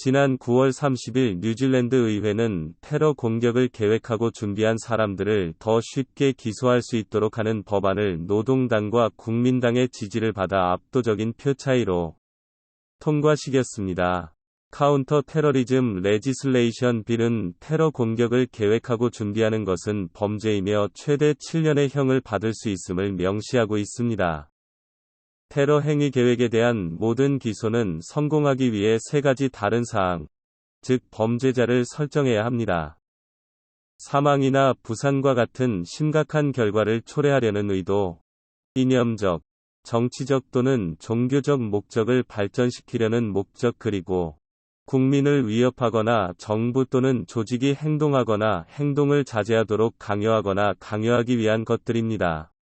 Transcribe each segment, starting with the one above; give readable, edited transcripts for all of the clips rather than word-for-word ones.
지난 9월 30일 뉴질랜드 의회는 테러 공격을 계획하고 준비한 사람들을 더 쉽게 기소할 수 있도록 하는 법안을 노동당과 국민당의 지지를 받아 압도적인 표 차이로 통과시켰습니다. 카운터 테러리즘 레지슬레이션 빌은 테러 공격을 계획하고 준비하는 것은 범죄이며 최대 7년의 형을 받을 수 있음을 명시하고 있습니다. 테러 행위 계획에 대한 모든 기소는 성공하기 위해 세 가지 다른 사항, 즉 범죄자를 설정해야 합니다. 사망이나 부상과 같은 심각한 결과를 초래하려는 의도, 이념적, 정치적 또는 종교적 목적을 발전시키려는 목적 그리고 국민을 위협하거나 정부 또는 조직이 행동하거나 행동을 자제하도록 강요하거나 강요하기 위한 것들입니다.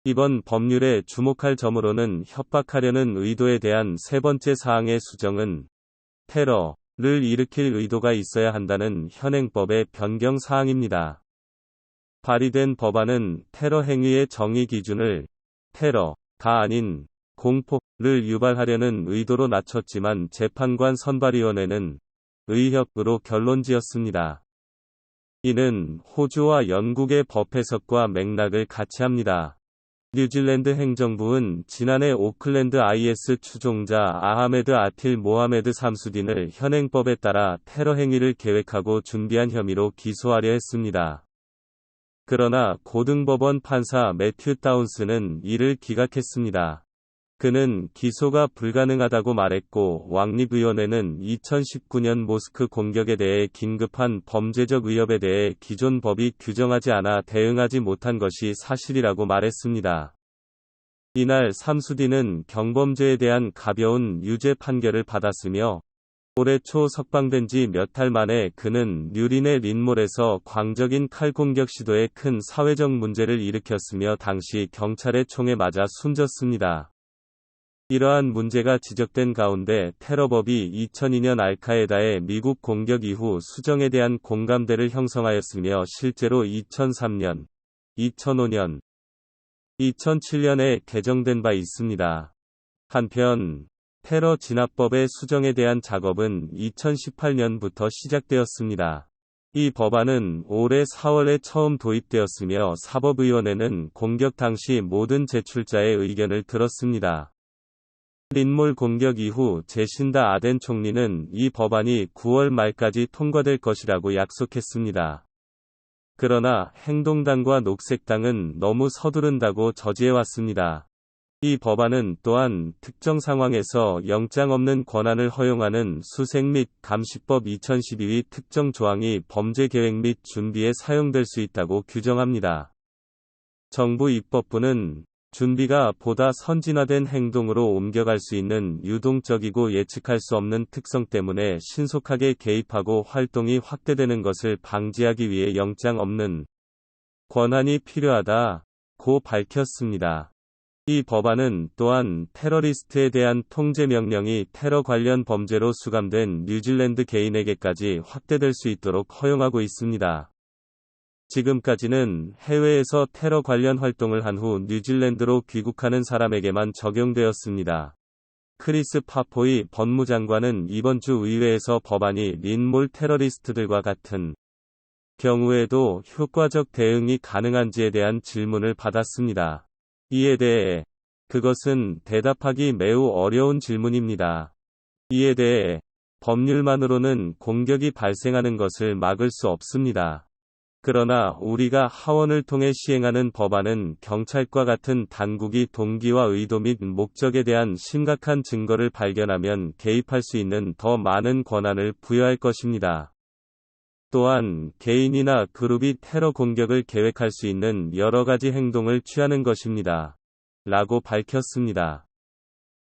이번 법률에 주목할 점으로는 협박하려는 의도에 대한 세 번째 사항의 수정은 테러를 일으킬 의도가 있어야 한다는 현행법의 변경 사항입니다. 발의된 법안은 테러 행위의 정의 기준을 테러가 아닌 공포를 유발하려는 의도로 낮췄지만 재판관 선발위원회는 의협으로 결론지었습니다. 이는 호주와 영국의 법 해석과 맥락을 같이 합니다. 뉴질랜드 행정부는 지난해 오클랜드 IS 추종자 아하메드 아틸 모하메드 삼수딘을 현행법에 따라 테러 행위를 계획하고 준비한 혐의로 기소하려 했습니다. 그러나 고등법원 판사 매튜 다운스는 이를 기각했습니다. 그는 기소가 불가능하다고 말했고 왕립위원회는 2019년 모스크 공격에 대해 긴급한 범죄적 위협에 대해 기존 법이 규정하지 않아 대응하지 못한 것이 사실이라고 말했습니다. 이날 삼수딘은 경범죄에 대한 가벼운 유죄 판결을 받았으며 올해 초 석방된 지 몇 달 만에 그는 뉴린의 린몰에서 광적인 칼 공격 시도에 큰 사회적 문제를 일으켰으며 당시 경찰의 총에 맞아 숨졌습니다. 이러한 문제가 지적된 가운데 테러법이 2002년 알카에다의 미국 공격 이후 수정에 대한 공감대를 형성하였으며 실제로 2003년, 2005년, 2007년에 개정된 바 있습니다. 한편 테러 진압법의 수정에 대한 작업은 2018년부터 시작되었습니다. 이 법안은 올해 4월에 처음 도입되었으며 사법위원회는 공격 당시 모든 제출자의 의견을 들었습니다. 린몰 공격 이후 제신다 아덴 총리는 이 법안이 9월 말까지 통과될 것이라고 약속했습니다. 그러나 행동당과 녹색당은 너무 서두른다고 저지해왔습니다. 이 법안은 또한 특정 상황에서 영장 없는 권한을 허용하는 수색 및 감시법 2012의 특정 조항이 범죄 계획 및 준비에 사용될 수 있다고 규정합니다. 정부 입법부는 준비가 보다 선진화된 행동으로 옮겨갈 수 있는 유동적이고 예측할 수 없는 특성 때문에 신속하게 개입하고 활동이 확대되는 것을 방지하기 위해 영장 없는 권한이 필요하다고 밝혔습니다. 이 법안은 또한 테러리스트에 대한 통제 명령이 테러 관련 범죄로 수감된 뉴질랜드 개인에게까지 확대될 수 있도록 허용하고 있습니다. 지금까지는 해외에서 테러 관련 활동을 한 후 뉴질랜드로 귀국하는 사람에게만 적용되었습니다. 크리스 파포이 법무장관은 이번 주 의회에서 법안이 린몰 테러리스트들과 같은 경우에도 효과적 대응이 가능한지에 대한 질문을 받았습니다. 이에 대해 그것은 대답하기 매우 어려운 질문입니다. 이에 대해 법률만으로는 공격이 발생하는 것을 막을 수 없습니다. 그러나 우리가 하원을 통해 시행하는 법안은 경찰과 같은 당국이 동기와 의도 및 목적에 대한 심각한 증거를 발견하면 개입할 수 있는 더 많은 권한을 부여할 것입니다. 또한 개인이나 그룹이 테러 공격을 계획할 수 있는 여러 가지 행동을 취하는 것입니다. 라고 밝혔습니다.